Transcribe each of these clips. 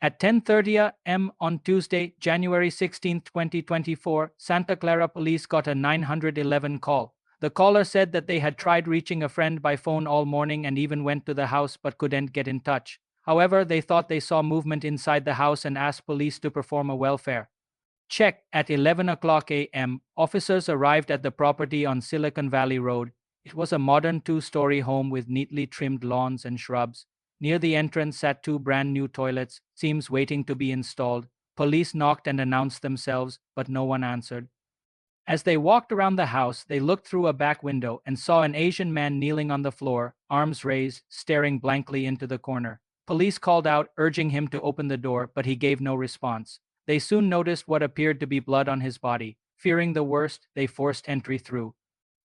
At 10:30 a.m. on Tuesday, January 16, 2024, Santa Clara police got a 911 call. The caller said that they had tried reaching a friend by phone all morning and even went to the house but couldn't get in touch. However, they thought they saw movement inside the house and asked police to perform a welfare check. At 11 o'clock a.m., officers arrived at the property on Silicon Valley Road. It was a modern two-story home with neatly trimmed lawns and shrubs. Near the entrance sat two brand new toilets, seems waiting to be installed. Police knocked and announced themselves, but no one answered. As they walked around the house, they looked through a back window and saw an Asian man kneeling on the floor, arms raised, staring blankly into the corner. Police called out, urging him to open the door, but he gave no response. They soon noticed what appeared to be blood on his body. Fearing the worst, they forced entry through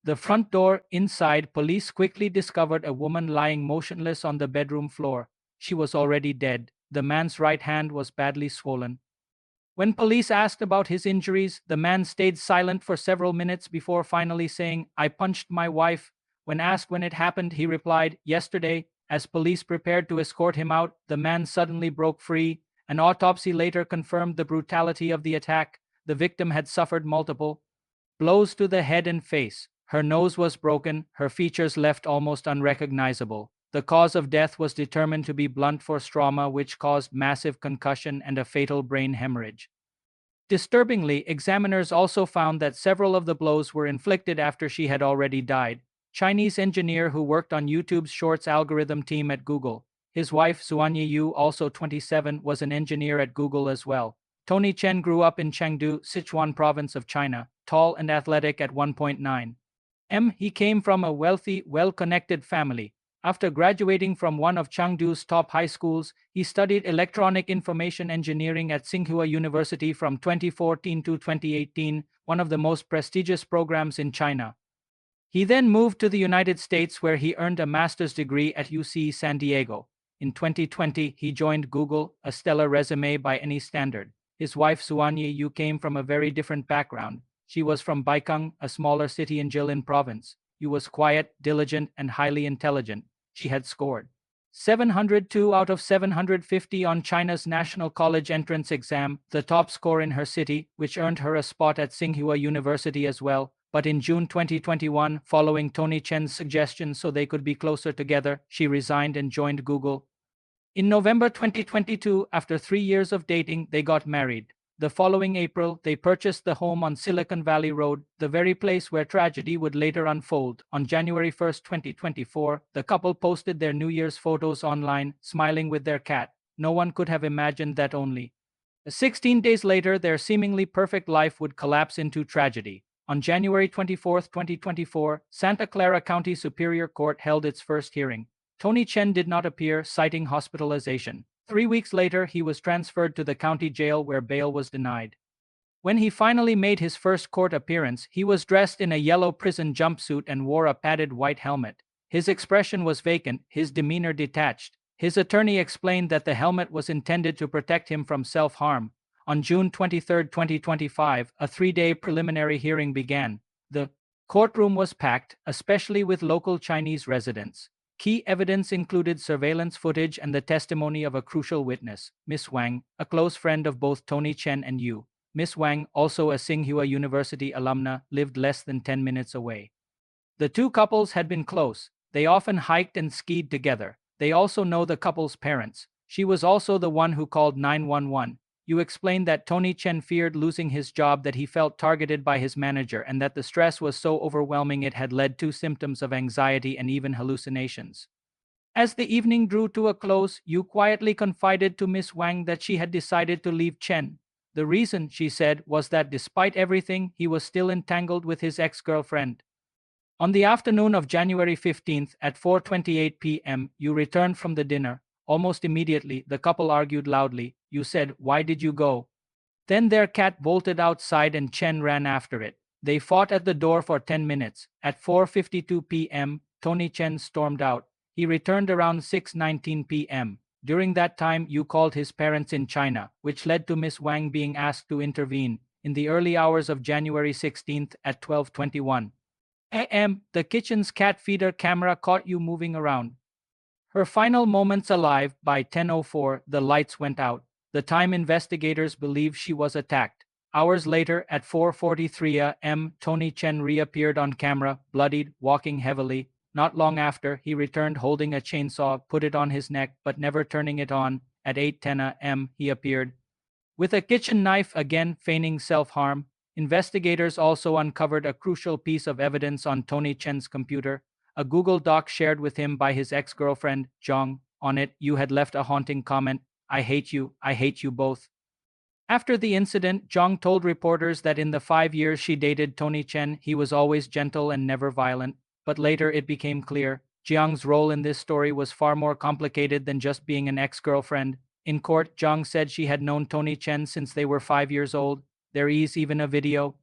the front door. Inside, police quickly discovered a woman lying motionless on the bedroom floor. She was already dead. The man's right hand was badly swollen. When police asked about his injuries, the man stayed silent for several minutes before finally saying, "I punched my wife." When asked when it happened, he replied, "Yesterday." As police prepared to escort him out, the man suddenly broke free. An autopsy later confirmed the brutality of the attack. The victim had suffered multiple blows to the head and face. Her nose was broken, her features left almost unrecognizable. The cause of death was determined to be blunt force trauma, which caused massive concussion and a fatal brain hemorrhage. Disturbingly, examiners also found that several of the blows were inflicted after she had already died. Chinese engineer who worked on YouTube's Shorts algorithm team at Google. His wife, Zuanye Yu, also 27, was an engineer at Google as well. Tony Chen grew up in Chengdu, Sichuan province of China, tall and athletic at 1.9 m. He came from a wealthy, well-connected family. After graduating from one of Chengdu's top high schools, he studied electronic information engineering at Tsinghua University from 2014 to 2018, one of the most prestigious programs in China. He then moved to the United States where he earned a master's degree at UC San Diego. In 2020, he joined Google, a stellar resume by any standard. His wife Zuanye Yu came from a very different background. She was from Baikang, a smaller city in Jilin province. Yu was quiet, diligent, and highly intelligent. She had scored 702 out of 750 on China's National College Entrance Exam, the top score in her city, which earned her a spot at Tsinghua University as well. But in June 2021, following Tony Chen's suggestion so they could be closer together, she resigned and joined Google. In November 2022, after 3 years of dating, they got married. The following April, they purchased the home on Silicon Valley Road, the very place where tragedy would later unfold. On January 1, 2024, the couple posted their New Year's photos online, smiling with their cat. No one could have imagined that only 16 days later, their seemingly perfect life would collapse into tragedy. On January 24, 2024, Santa Clara County Superior Court held its first hearing. Tony Chen did not appear, citing hospitalization. 3 weeks later, he was transferred to the county jail where bail was denied. When he finally made his first court appearance, he was dressed in a yellow prison jumpsuit and wore a padded white helmet. His expression was vacant, his demeanor detached. His attorney explained that the helmet was intended to protect him from self-harm. On June 23, 2025, a 3-day preliminary hearing began. The courtroom was packed, especially with local Chinese residents. Key evidence included surveillance footage and the testimony of a crucial witness, Miss Wang, a close friend of both Tony Chen and Yu. Miss Wang, also a Tsinghua University alumna, lived less than 10 minutes away. The two couples had been close. They often hiked and skied together. They also know the couple's parents. She was also the one who called 911. Yu explained that Tony Chen feared losing his job, that he felt targeted by his manager, and that the stress was so overwhelming it had led to symptoms of anxiety and even hallucinations. As the evening drew to a close, Yu quietly confided to Miss Wang that she had decided to leave Chen. The reason, she said, was that despite everything, he was still entangled with his ex-girlfriend. On the afternoon of January 15th at 4:28 p.m., Yu returned from the dinner. Almost immediately, the couple argued loudly. Yu said, "Why did you go?" Then their cat bolted outside and Chen ran after it. They fought at the door for 10 minutes. At 4:52 p.m., Tony Chen stormed out. He returned around 6:19 p.m. During that time, Yu called his parents in China, which led to Miss Wang being asked to intervene. In the early hours of January 16th at 12:21 a.m., the kitchen's cat feeder camera caught Yu moving around. Her final moments alive. By 10:04, the lights went out. the time investigators believe she was attacked. Hours later, at 4:43 a.m., Tony Chen reappeared on camera, bloodied, walking heavily. Not long after, he returned holding a chainsaw, put it on his neck, but never turning it on. At 8:10 a.m., he appeared with a kitchen knife, again feigning self-harm. Investigators also uncovered a crucial piece of evidence on Tony Chen's computer, a Google Doc shared with him by his ex-girlfriend, Zhang. On it, you had left a haunting comment, I hate you both. After the incident, Zhang told reporters that in the 5 years she dated Tony Chen, he was always gentle and never violent, but later it became clear Jiang's role in this story was far more complicated than just being an ex-girlfriend. In court, Zhang said she had known Tony Chen since they were 5 years old. There is even a video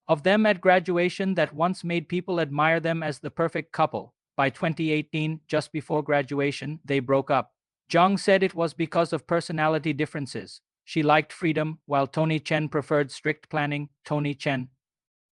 of them at graduation that once made people admire them as the perfect couple. By 2018, just before graduation, they broke up. Zhang said it was because of personality differences. She liked freedom, while Tony Chen preferred strict planning. Tony Chen.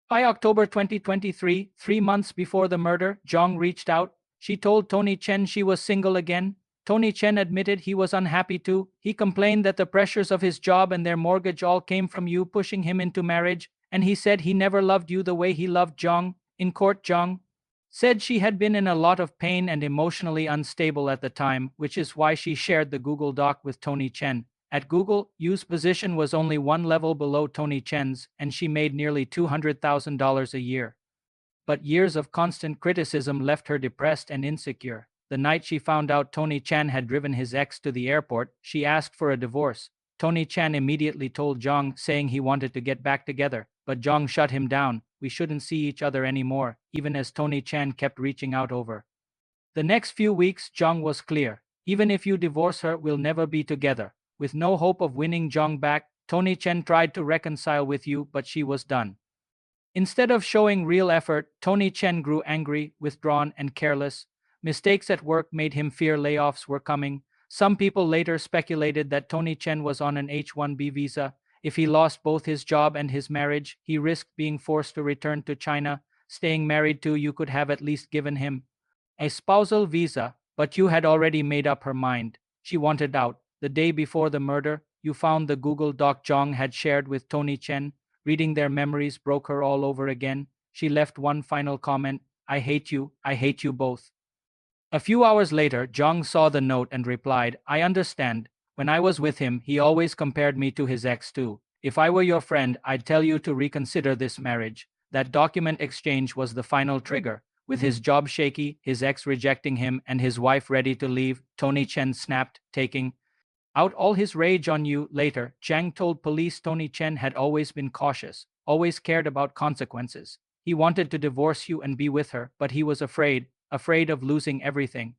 By October 2023, 3 months before the murder, Zhang reached out. She told Tony Chen she was single again. Tony Chen admitted he was unhappy too. He complained that the pressures of his job and their mortgage all came from you pushing him into marriage, and he said he never loved you the way he loved Zhang. In court, Zhang said she had been in a lot of pain and emotionally unstable at the time, which is why she shared the Google Doc with Tony Chen. At Google, Yu's position was only one level below Tony Chen's, and she made nearly $200,000 a year. But years of constant criticism left her depressed and insecure. The night she found out Tony Chan had driven his ex to the airport, she asked for a divorce. Tony Chan immediately told Zhang, saying he wanted to get back together, but Zhang shut him down. We shouldn't see each other anymore, even as Tony Chan kept reaching out over. The next few weeks, Zhang was clear. Even if you divorce her, we'll never be together. With no hope of winning Zhang back, Tony Chen tried to reconcile with you, but she was done. Instead of showing real effort, Tony Chen grew angry, withdrawn, and careless. Mistakes at work made him fear layoffs were coming. Some people later speculated that Tony Chen was on an H-1B visa. If he lost both his job and his marriage, he risked being forced to return to China. Staying married to you could have at least given him a spousal visa, but you had already made up her mind. She wanted out. The day before the murder, you found the Google Doc Zhang had shared with Tony Chen. Reading their memories broke her all over again. She left one final comment, I hate you both. A few hours later, Zhang saw the note and replied, I understand. When I was with him, he always compared me to his ex too. If I were your friend, I'd tell you to reconsider this marriage. That document exchange was the final trigger. With his job shaky, his ex rejecting him, and his wife ready to leave, Tony Chen snapped, taking out all his rage on you. Later, Zhang told police Tony Chen had always been cautious, always cared about consequences. He wanted to divorce you and be with her, but he was afraid of losing everything.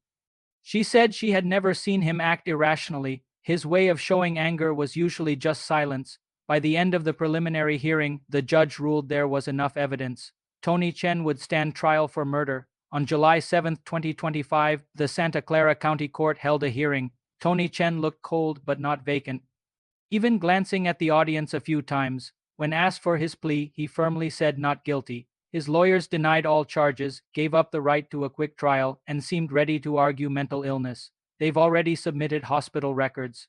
She said she had never seen him act irrationally. His way of showing anger was usually just silence. By the end of the preliminary hearing, the judge ruled there was enough evidence. Tony Chen would stand trial for murder. On July 7, 2025, the Santa Clara County Court held a hearing. Tony Chen looked cold but not vacant, even glancing at the audience a few times. When asked for his plea, he firmly said not guilty. His lawyers denied all charges, gave up the right to a quick trial, and seemed ready to argue mental illness. They've already submitted hospital records.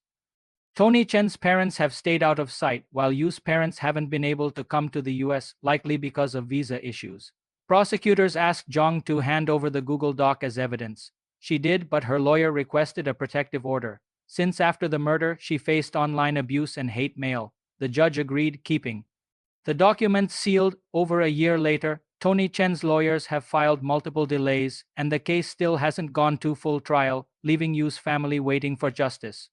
Tony Chen's parents have stayed out of sight, while Yu's parents haven't been able to come to the US, likely because of visa issues. Prosecutors asked Zhang to hand over the Google Doc as evidence. She did, but her lawyer requested a protective order. Since after the murder, she faced online abuse and hate mail. The judge agreed, keeping the documents sealed. Over a year later, Tony Chen's lawyers have filed multiple delays, and the case still hasn't gone to full trial, leaving Yu's family waiting for justice.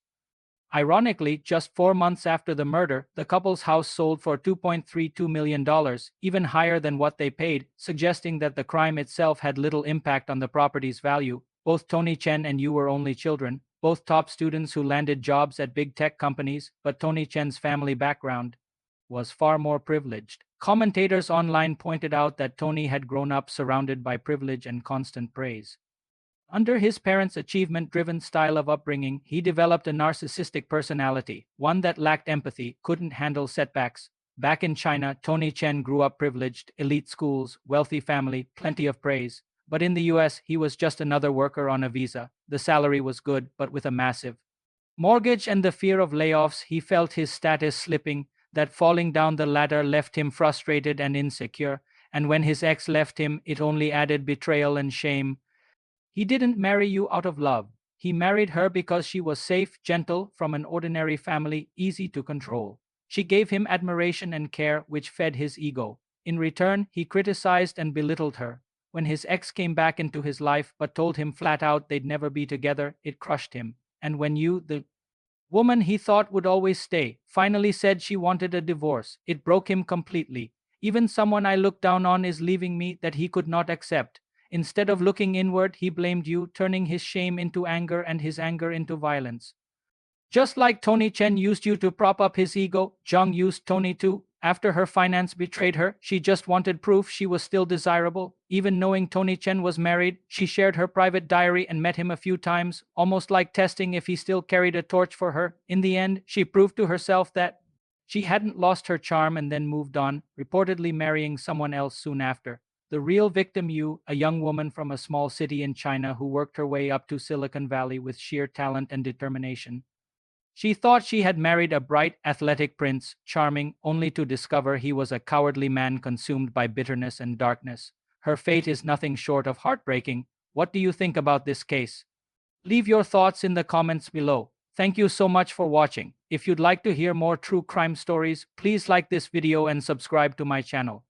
Ironically, just 4 months after the murder, the couple's house sold for $2.32 million, even higher than what they paid, suggesting that the crime itself had little impact on the property's value. Both Tony Chen and Yu were only children, both top students who landed jobs at big tech companies, but Tony Chen's family background was far more privileged. Commentators online pointed out that Tony had grown up surrounded by privilege and constant praise. Under his parents' achievement-driven style of upbringing, he developed a narcissistic personality, one that lacked empathy, couldn't handle setbacks. Back in China, Tony Chen grew up privileged, elite schools, wealthy family, plenty of praise. But in the US, he was just another worker on a visa. The salary was good, but with a massive mortgage and the fear of layoffs, he felt his status slipping, that falling down the ladder left him frustrated and insecure, and when his ex left him, it only added betrayal and shame. He didn't marry you out of love. He married her because she was safe, gentle, from an ordinary family, easy to control. She gave him admiration and care, which fed his ego. In return, he criticized and belittled her. When his ex came back into his life but told him flat out they'd never be together, it crushed him. And when you, the woman he thought would always stay, finally said she wanted a divorce, it broke him completely. Even someone I looked down on is leaving me, that he could not accept. Instead of looking inward, he blamed you, turning his shame into anger and his anger into violence. Just like Tony Chen used you to prop up his ego, Zhang used Tony too. After her finance betrayed her, she just wanted proof she was still desirable. Even knowing Tony Chen was married, she shared her private diary and met him a few times, almost like testing if he still carried a torch for her. In the end, she proved to herself that she hadn't lost her charm and then moved on, reportedly marrying someone else soon after. The real victim, you, a young woman from a small city in China who worked her way up to Silicon Valley with sheer talent and determination. She thought she had married a bright, athletic prince, charming, only to discover he was a cowardly man consumed by bitterness and darkness. Her fate is nothing short of heartbreaking. What do you think about this case? Leave your thoughts in the comments below. Thank you so much for watching. If you'd like to hear more true crime stories, please like this video and subscribe to my channel.